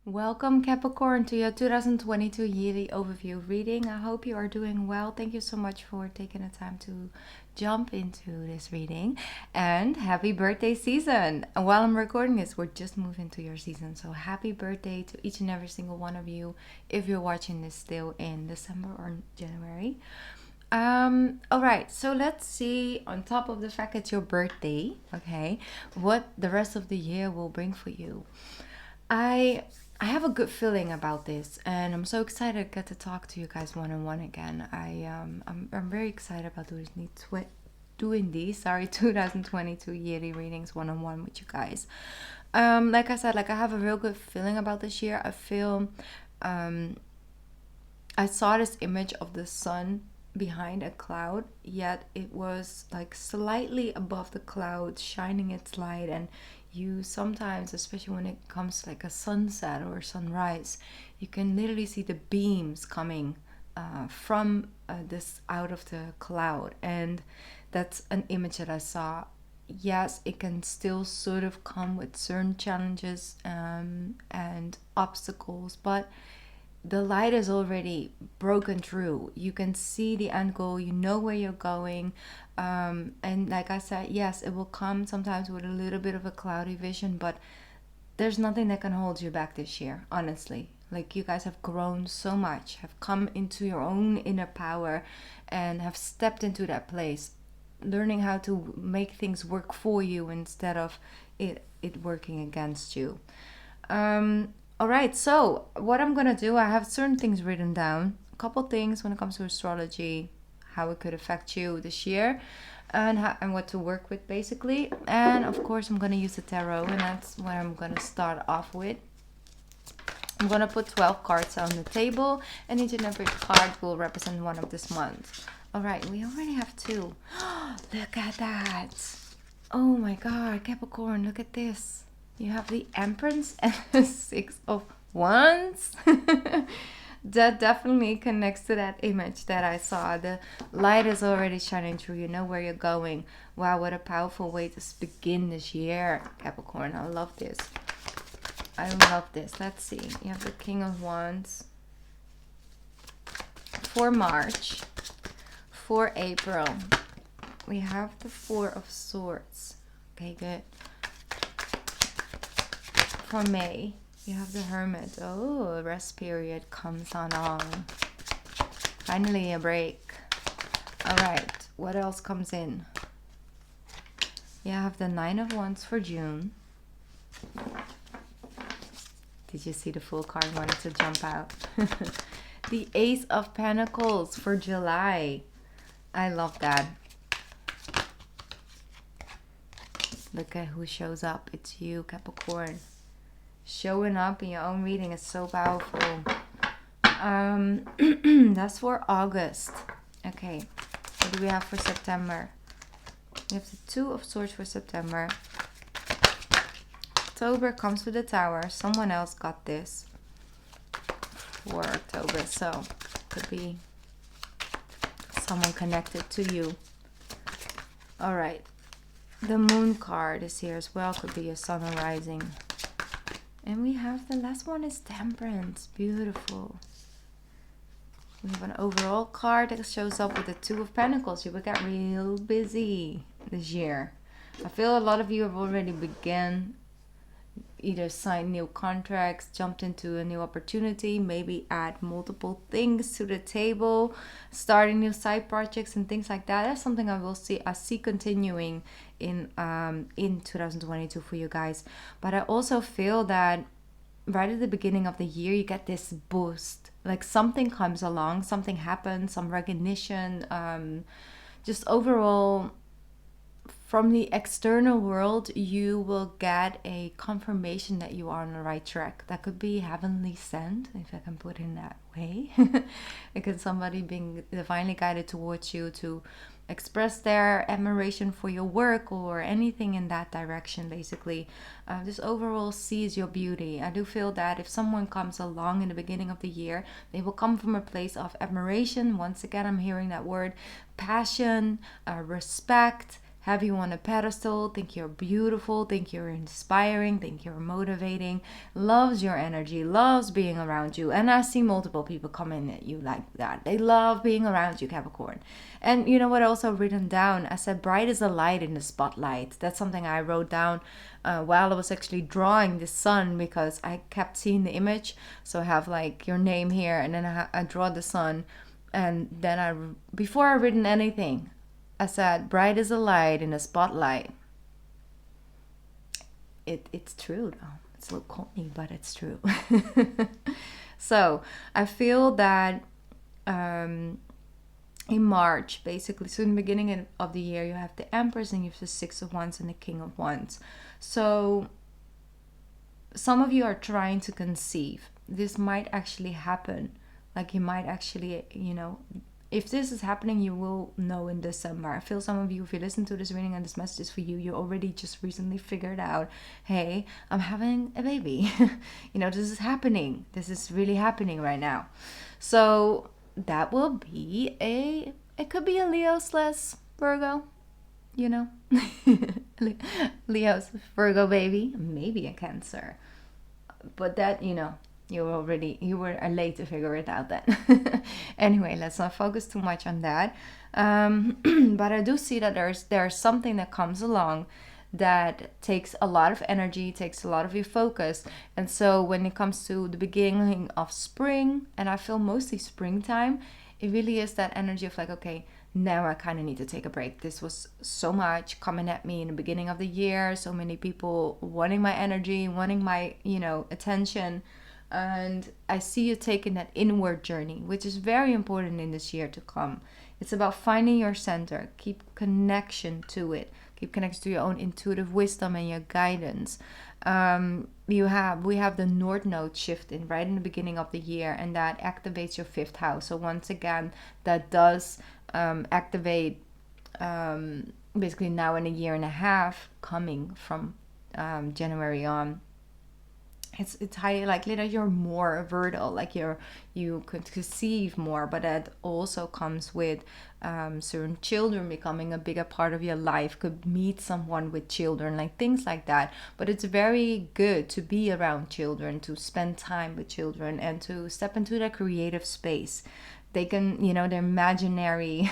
Welcome, Capricorn, to your 2022 yearly overview reading. I hope you are doing well. Thank you so much for taking the time to jump into this reading. And happy birthday season! And while I'm recording this, we're just moving to your season. So happy birthday to each and every single one of you if you're watching this still in December or January. All right, so let's see, on top of the fact it's your birthday, okay, what the rest of the year will bring for you. I have a good feeling about this, and I'm so excited to get to talk to you guys one on one again. I'm very excited about doing these 2022 yearly readings one on one with you guys. Like I said, I have a real good feeling about this year. I feel I saw this image of the sun behind a cloud, yet it was like slightly above the cloud, shining its light. And you sometimes, especially when it comes to like a sunset or sunrise, you can literally see the beams coming from this out of the cloud. And that's an image that I saw. Yes, it can still sort of come with certain challenges and obstacles, but the light is already broken through. You can see the end goal, you know where you're going. And like I said, yes, it will come sometimes with a little bit of a cloudy vision, but there's nothing that can hold you back this year, honestly. Like, you guys have grown so much, have come into your own inner power, and have stepped into that place, learning how to make things work for you instead of it working against you. All right, so what I'm gonna do, I have certain things written down, a couple things when it comes to astrology, how it could affect you this year, and what to work with basically. And of course, I'm gonna use the tarot, and that's what I'm gonna start off with. I'm gonna put 12 cards on the table, and each and every card will represent one of this month. All right, we already have two. Look at that! Oh my God, Capricorn, look at this. You have the Empress and the Six of Wands. That definitely connects to that image that I saw. The light is already shining through. You know where you're going. Wow, what a powerful way to begin this year, Capricorn. I love this. I love this. Let's see. You have the King of Wands for March. For April, we have the Four of Swords. Okay, good. For May, you have the Hermit. Oh, rest period comes on. Finally a break. All right, what else comes in? You have the Nine of Wands for June. Did you see the full card? Wanted to jump out. The Ace of Pentacles for July. I love that. Look at who shows up. It's you, Capricorn. Showing up in your own reading is so powerful. That's for August. Okay, what do we have for September? We have the Two of Swords for September. October comes with the Tower. Someone else got this for October, so could be someone connected to you. All right, the Moon card is here as well. Could be a sun or rising. And we have the last one is Temperance. Beautiful. We have an overall card that shows up with the Two of Pentacles. You will get real busy this year. I feel a lot of you have already begun, either signed new contracts, jumped into a new opportunity, maybe add multiple things to the table, starting new side projects and things like that. That's something I see continuing in 2022 for you guys. But I also feel that right at the beginning of the year, you get this boost. Like, something comes along, something happens, some recognition, just overall from the external world, you will get a confirmation that you are on the right track. That could be heavenly sent, if I can put it in that way. It could somebody being divinely guided towards you to express their admiration for your work or anything in that direction, basically. Just overall sees your beauty. I do feel that if someone comes along in the beginning of the year, they will come from a place of admiration. Once again, I'm hearing that word, passion, respect, have you on a pedestal, think you're beautiful, think you're inspiring, think you're motivating, loves your energy, loves being around you. And I see multiple people coming at you like that. They love being around you, Capricorn. And you know what? Also written down, I said, bright as a light in the spotlight. That's something I wrote down while I was actually drawing the sun, because I kept seeing the image. So I have like your name here, and then I draw the sun. And then before I written anything, I said, bright as a light in a spotlight. It's true though. It's a little corny, but it's true. So I feel that in March, basically, so in the beginning of the year, you have the Empress and you have the Six of Wands and the King of Wands. So some of you are trying to conceive. This might actually happen. Like you might actually, if this is happening, you will know in December. I feel some of you, if you listen to this reading and this message is for you, you already just recently figured out, hey, I'm having a baby. This is happening. This is really happening right now. So that will be it could be a Leo/Virgo, Leo's Virgo baby, maybe a Cancer. But that, you were late to figure it out then. Anyway, let's not focus too much on that. But I do see that there's something that comes along that takes a lot of energy, takes a lot of your focus. And so when it comes to the beginning of spring, and I feel mostly springtime, it really is that energy of like, okay, now I kind of need to take a break. This was so much coming at me in the beginning of the year. So many people wanting my energy, wanting my, attention. And I see you taking that inward journey, which is very important in this year to come. It's about finding your center. Keep connection to it. Keep connection to your own intuitive wisdom and your guidance. We have the North Node shifting right in the beginning of the year, and that activates your 5th house. So once again, that does activate basically now in a year and a half, coming from January on. It's highly likely that you're more fertile, like you could conceive more, but that also comes with certain children becoming a bigger part of your life. Could meet someone with children, like things like that. But it's very good to be around children, to spend time with children, and to step into that creative space. They can, their imaginary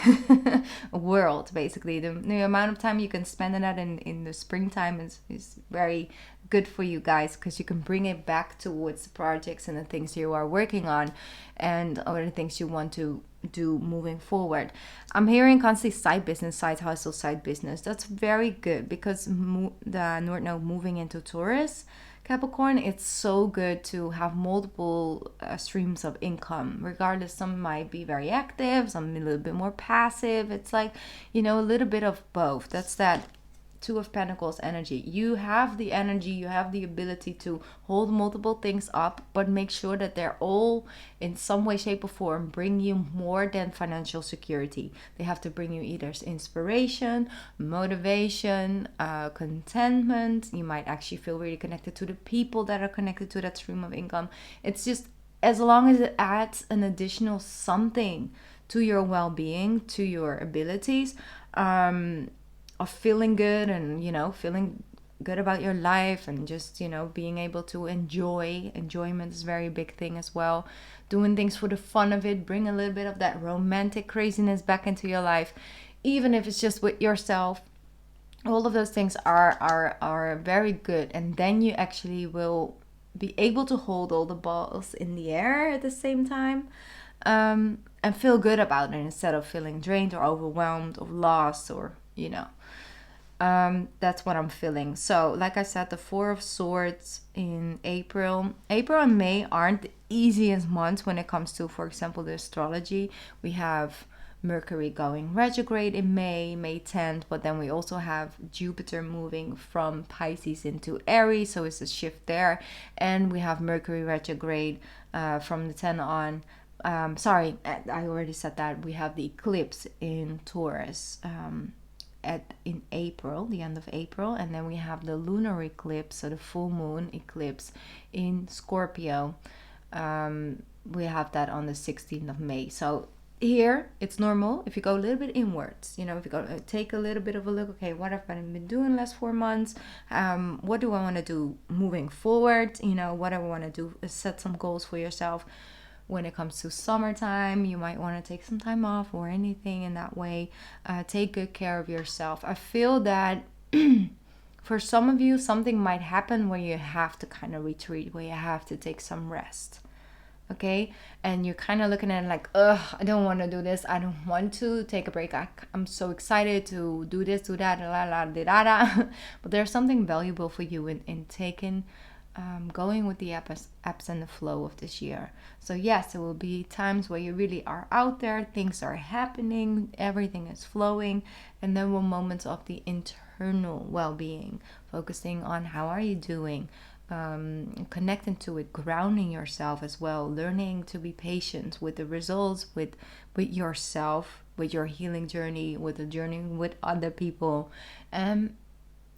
world, basically. The amount of time you can spend in that in the springtime is very good for you guys, because you can bring it back towards the projects and the things you are working on, and or the things you want to do moving forward. I'm hearing constantly side business, side hustle, side business. That's very good, because the North Node moving into Taurus, Capricorn, it's so good to have multiple streams of income. Regardless, some might be very active, some a little bit more passive. It's like, a little bit of both. That's that Two of Pentacles energy. You have the energy, you have the ability to hold multiple things up, but make sure that they're all in some way, shape, or form bring you more than financial security. They have to bring you either inspiration, motivation, contentment. You might actually feel really connected to the people that are connected to that stream of income. It's just, as long as it adds an additional something to your well-being, to your abilities, of feeling good and feeling good about your life, and just being able to enjoyment is a very big thing as well. Doing things for the fun of it, bring a little bit of that romantic craziness back into your life, even if it's just with yourself. All of those things are very good, and then you actually will be able to hold all the balls in the air at the same time, and feel good about it, instead of feeling drained or overwhelmed or lost, or that's what I'm feeling. So like I said, the Four of Swords in April and May aren't the easiest months when it comes to, for example, the astrology. We have Mercury going retrograde in May 10th, but then we also have Jupiter moving from Pisces into Aries, so it's a shift there. And we have Mercury retrograde from the 10th on. Sorry, I already said that. We have the eclipse in Taurus in April, the end of April, and then we have the lunar eclipse, so the full moon eclipse in Scorpio. We have that on the 16th of May. So here it's normal if you go a little bit inwards, you know, if you go take a little bit of a look, okay, what have I been doing last 4 months, what do I want to do moving forward, you know, what I want to do is set some goals for yourself. When it comes to summertime, you might want to take some time off or anything in that way. Take good care of yourself. I feel that for some of you, something might happen where you have to kind of retreat, where you have to take some rest. Okay, and you're kind of looking at it like, ugh, I don't want to do this, I don't want to take a break, I'm so excited to do this, do that, la la da da. But there's something valuable for you in taking going with the ebbs and the flow of this year. So yes, there will be times where you really are out there, things are happening, everything is flowing, and then will moments of the internal well-being, focusing on how are you doing, connecting to it, grounding yourself as well, learning to be patient with the results, with yourself, with your healing journey, with the journey with other people, and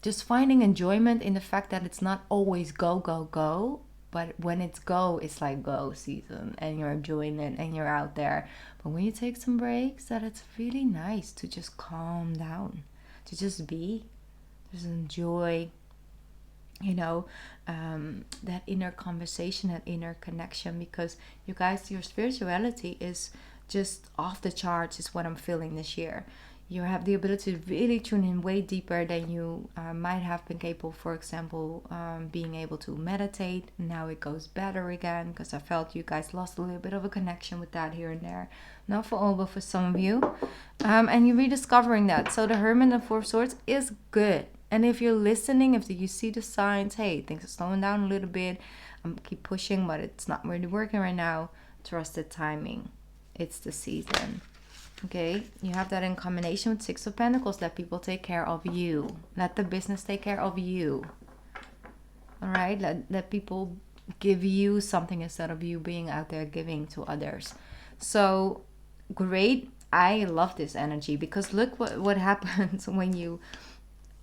just finding enjoyment in the fact that it's not always go go go, but when it's go, it's like go season and you're enjoying it and you're out there. But when you take some breaks, that it's really nice to just calm down, to just be, just enjoy, you know, that inner conversation, that inner connection, because you guys, your spirituality is just off the charts is what I'm feeling this year. You have the ability to really tune in way deeper than you might have been capable. For example, being able to meditate. Now it goes better again, because I felt you guys lost a little bit of a connection with that here and there. Not for all, but for some of you. And you're rediscovering that. So the Hermit and Four of Swords is good. And if you're listening, if you see the signs, hey, things are slowing down a little bit, keep pushing, but it's not really working right now, trust the timing. It's the season. Okay, you have that in combination with Six of Pentacles. Let people take care of you. Let the business take care of you. All right, let people give you something instead of you being out there giving to others. So great. I love this energy, because look what happens when you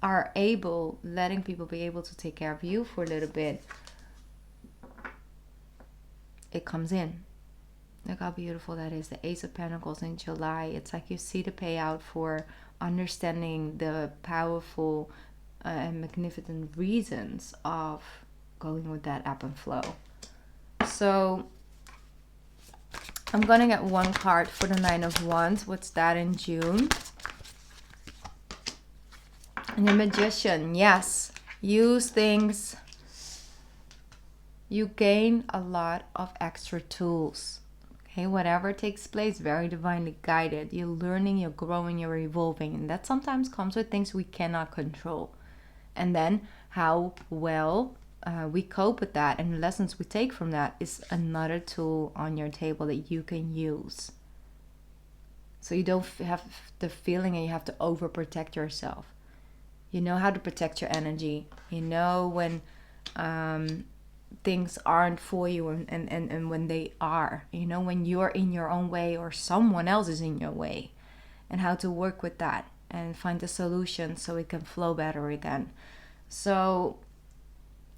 are able, letting people be able to take care of you for a little bit. It comes in. Look how beautiful that is. The Ace of Pentacles in July. It's like you see the payout for understanding the powerful and magnificent reasons of going with that ebb and flow. So I'm going to get one card for the Nine of Wands. What's that in June? And the Magician. Yes. Use things. You gain a lot of extra tools. Okay, whatever takes place, very divinely guided. You're learning, you're growing, you're evolving. And that sometimes comes with things we cannot control. And then how well we cope with that and the lessons we take from that is another tool on your table that you can use. So you don't have the feeling and you have to overprotect yourself. You know how to protect your energy. You know when things aren't for you and when they are, you know, when you're in your own way or someone else is in your way, and how to work with that and find a solution so it can flow better again. So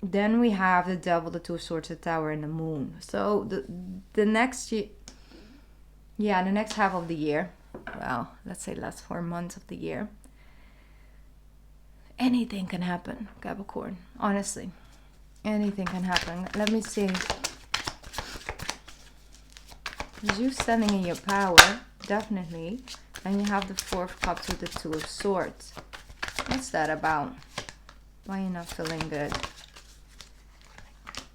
then we have the Devil, the Two of Swords, the Tower, and the Moon. So the next year, yeah, the next half of the year, well, let's say last 4 months of the year, anything can happen, Capricorn, honestly. Anything can happen. Let me see. Because you standing in your power, definitely. And you have the Four of Cups with the Two of Swords. What's that about? Why are you not feeling good?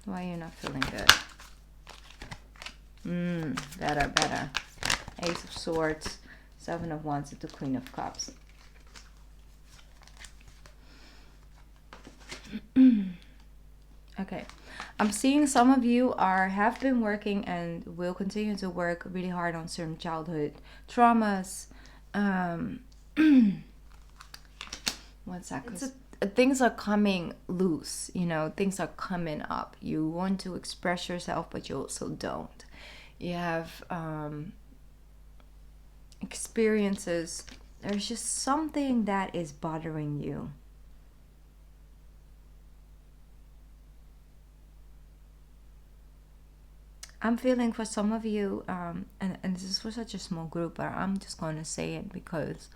Why are you not feeling good? Better. Ace of Swords, Seven of Wands, and the Queen of Cups. Okay, I'm seeing some of you have been working and will continue to work really hard on certain childhood traumas. What's that? Things are coming loose, you know, things are coming up. You want to express yourself, but you also don't. You have experiences. There's just something that is bothering you. I'm feeling for some of you, and this is for such a small group, but I'm just going to say it because,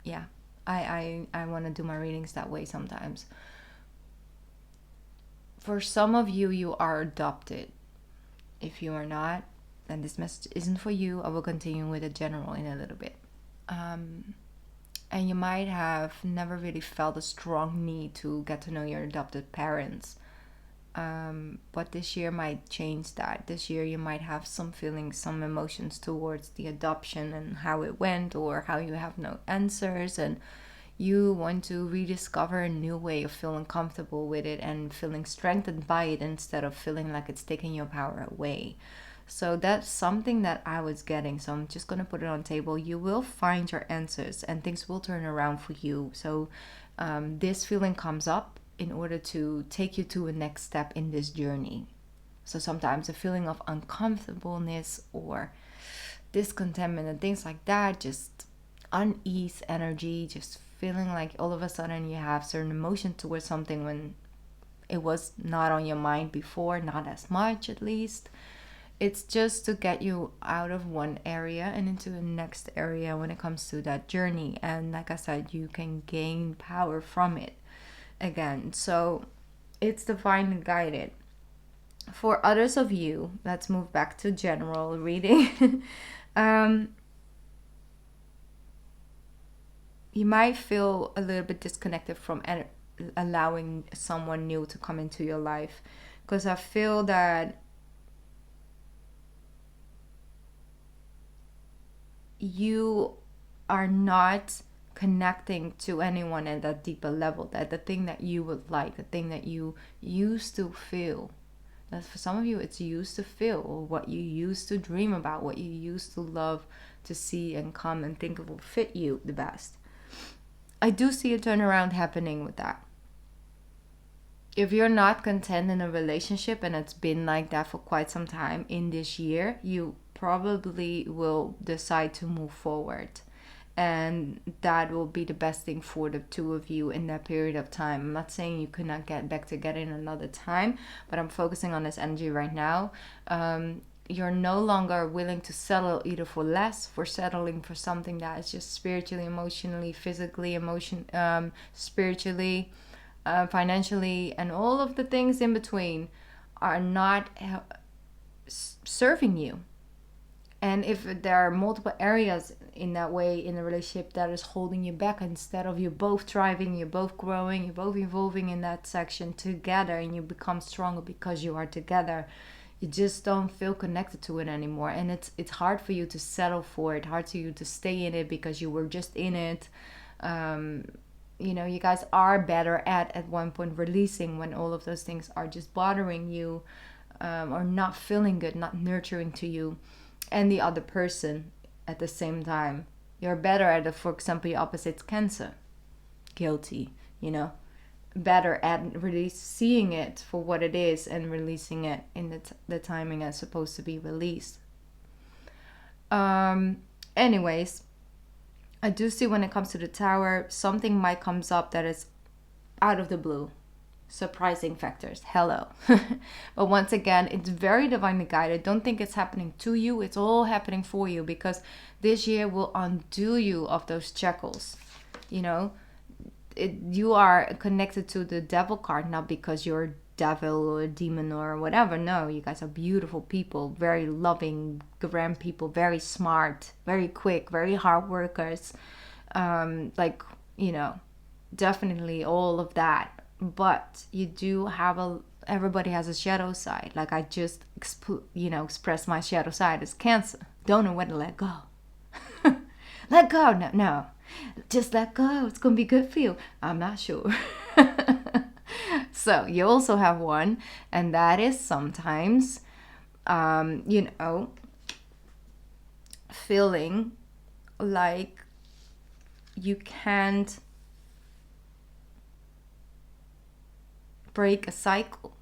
yeah, I want to do my readings that way sometimes. For some of you, you are adopted. If you are not, then this message isn't for you. I will continue with the general in a little bit. And you might have never really felt a strong need to get to know your adopted parents. But this year might change that. This year you might have some feelings, some emotions towards the adoption and how it went, or how you have no answers, and you want to rediscover a new way of feeling comfortable with it and feeling strengthened by it instead of feeling like it's taking your power away. So that's something that I was getting. So I'm just going to put it on the table. You will find your answers and things will turn around for you. So this feeling comes up in order to take you to a next step in this journey. So sometimes a feeling of uncomfortableness or discontentment and things like that, just unease energy, just feeling like all of a sudden you have certain emotion towards something when it was not on your mind before, not as much at least. It's just to get you out of one area and into the next area when it comes to that journey. And like I said, you can gain power from it again. So it's divinely guided. For others of you, let's move back to general reading. You might feel a little bit disconnected from allowing someone new to come into your life, because I feel that you are not connecting to anyone at that deeper level, that the thing that you would like, the thing that you used to feel. That for some of you, it's used to feel, or what you used to dream about, what you used to love to see and come and think will fit you the best. I do see a turnaround happening with that. If you're not content in a relationship, and it's been like that for quite some time in this year, you probably will decide to move forward. And that will be the best thing for the two of you in that period of time. I'm not saying you could not get back together in another time, but I'm focusing on this energy right now. You're no longer willing to settle either for less, for settling for something that is just spiritually, emotionally, physically, spiritually, financially, and all of the things in between are not serving you. And if there are multiple areas in that way in a relationship that is holding you back, instead of you both thriving, you're both growing, you're both evolving in that section together, and you become stronger because you are together, you just don't feel connected to it anymore. And it's hard for you to settle for it, hard for you to stay in it because you were just in it. You guys are better at one point releasing when all of those things are just bothering you, or not feeling good, not nurturing to you and the other person at the same time. You're better at it. For example, your opposite's Cancer, guilty, better at really seeing it for what it is and releasing it in the timing it's supposed to be released. Anyways, I do see when it comes to the Tower, something might comes up that is out of the blue. Surprising factors. Hello. But once again, it's very divinely guided. Don't think it's happening to you. It's all happening for you, because this year will undo you of those shackles. You are connected to the devil card, not because you're a devil or a demon or whatever. No, you guys are beautiful people, very loving, grand people, very smart, very quick, very hard workers. Definitely all of that. But you do have everybody has a shadow side. Like I just expressed my shadow side as Cancer. Don't know when to let go. Let go. No, just let go. It's gonna be good for you. I'm not sure. So you also have one, and that is sometimes feeling like you can't break a cycle.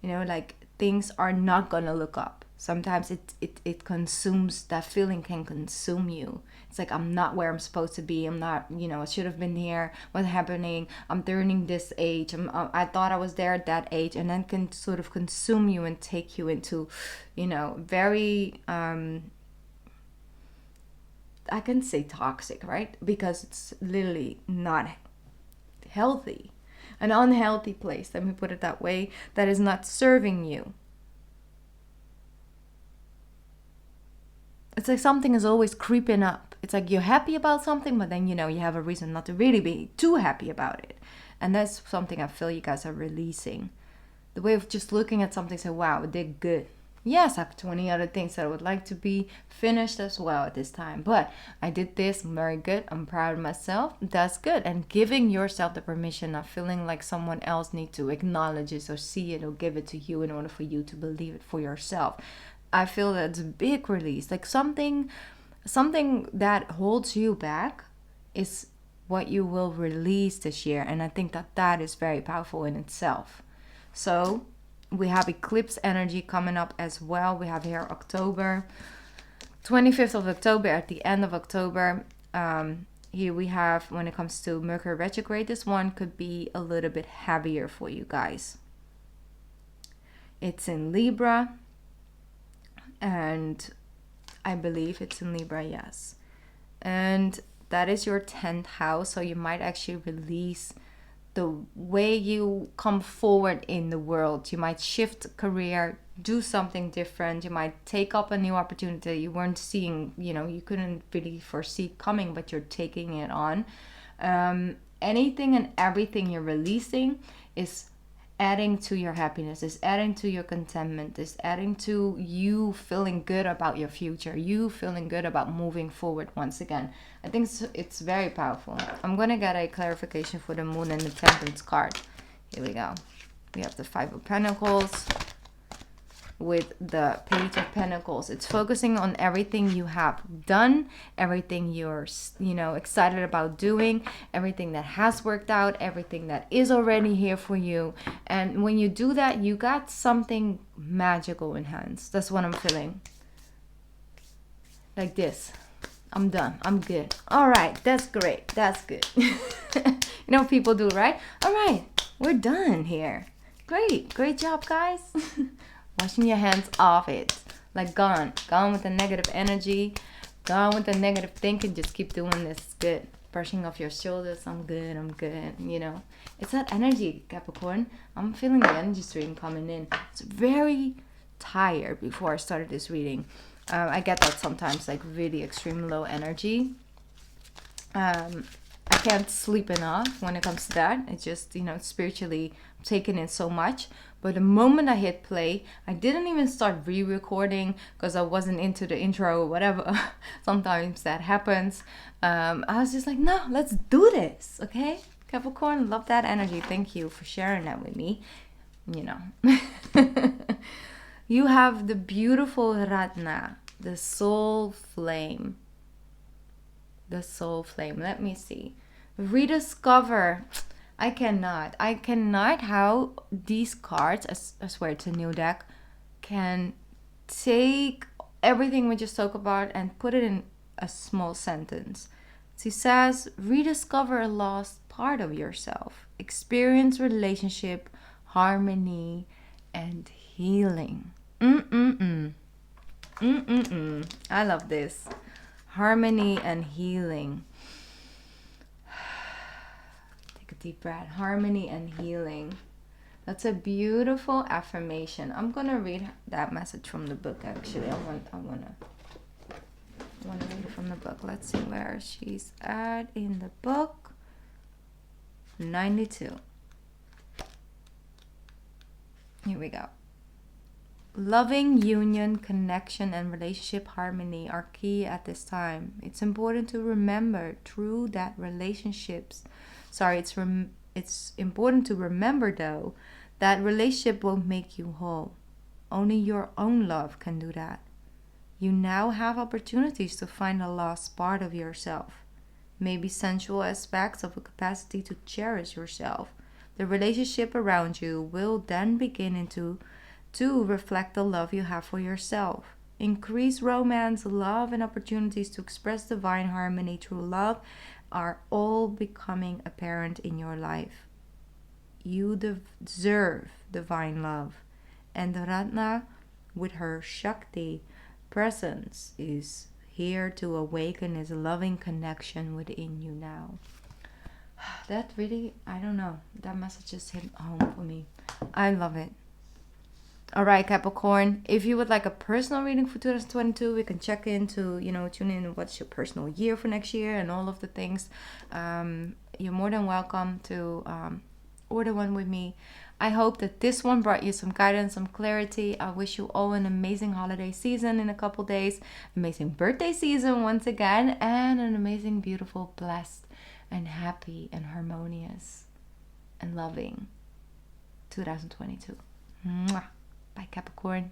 Like things are not gonna look up. Sometimes it consumes, that feeling can consume you. It's like, I'm not where I'm supposed to be. I'm not, I should have been here. What's happening? I'm turning this age. I thought I was there at that age. And then can sort of consume you and take you into, very, I can say toxic, right? Because it's literally not healthy. An unhealthy place, let me put it that way, that is not serving you. It's like something is always creeping up. It's like you're happy about something, but then, you have a reason not to really be too happy about it. And that's something I feel you guys are releasing. The way of just looking at something, say, wow, it did good. Yes, I have 20 other things that I would like to be finished as well at this time. But I did this, I'm very good. I'm proud of myself. That's good. And giving yourself the permission, not feeling like someone else needs to acknowledge it or see it or give it to you in order for you to believe it for yourself. I feel that's a big release. Like something that holds you back is what you will release this year. And I think that is very powerful in itself. So we have eclipse energy coming up as well. We have here October, 25th of October, at the end of October. Here we have, when it comes to Mercury retrograde, this one could be a little bit heavier for you guys. It's in Libra. And I believe it's in Libra, yes. And that is your 10th house. So you might actually release the way you come forward in the world. You might shift career, do something different. You might take up a new opportunity you weren't seeing, you couldn't really foresee coming, but you're taking it on. Anything and everything you're releasing is adding to your happiness, is adding to your contentment, is adding to you feeling good about your future, you feeling good about moving forward once again. I think it's very powerful. I'm going to get a clarification for the Moon and the Temperance card. Here we go. We have the Five of Pentacles with the Page of Pentacles. It's focusing on everything you have done, everything you're, excited about doing, everything that has worked out, everything that is already here for you. And when you do that, you got something magical in hands. That's what I'm feeling. Like this. I'm done. I'm good. All right. That's great. That's good. People do, right? All right. We're done here. Great. Great job, guys. Washing your hands off it. Like gone with the negative energy, gone with the negative thinking. Just keep doing this. It's good. Brushing off your shoulders. I'm good. It's that energy, Capricorn. I'm feeling the energy stream coming in. It's very tired before I started this reading. I get that sometimes, like really extreme low energy. I can't sleep enough when it comes to that. It's just, spiritually I'm taking in so much. But the moment I hit play, I didn't even start re-recording because I wasn't into the intro or whatever. Sometimes that happens. I was just like, no, let's do this. Okay? Capricorn, love that energy. Thank you for sharing that with me. You have the beautiful Ratna, the soul flame. The soul flame. Let me see. Rediscover. I cannot how these cards, I swear it's a new deck, can take everything we just talked about and put it in a small sentence. She says, rediscover a lost part of yourself. Experience relationship, harmony, and healing. I love this. Harmony and healing. Deep breath. Harmony and healing. That's a beautiful affirmation. I'm gonna read that message from the book. Actually, I wanna read it from the book. Let's see where she's at in the book. 92. Here we go. Loving, union, connection, and relationship harmony are key at this time. It's important to remember through that relationships. It's important to remember, though, that relationship won't make you whole. Only your own love can do that. You now have opportunities to find a lost part of yourself. Maybe sensual aspects of a capacity to cherish yourself. The relationship around you will then begin into 2, reflect the love you have for yourself. Increase romance, love, and opportunities to express divine harmony through love are all becoming apparent in your life. You deserve divine love. And Ratna, with her Shakti presence, is here to awaken his loving connection within you now. That really, I don't know, that message just hit home for me. I love it. All right, Capricorn, if you would like a personal reading for 2022, we can check in to, tune in what's your personal year for next year and all of the things. You're more than welcome to order one with me. I hope that this one brought you some guidance, some clarity. I wish you all an amazing holiday season in a couple days, amazing birthday season once again, and an amazing, beautiful, blessed, and happy, and harmonious, and loving 2022. Mwah. Bye, Capricorn.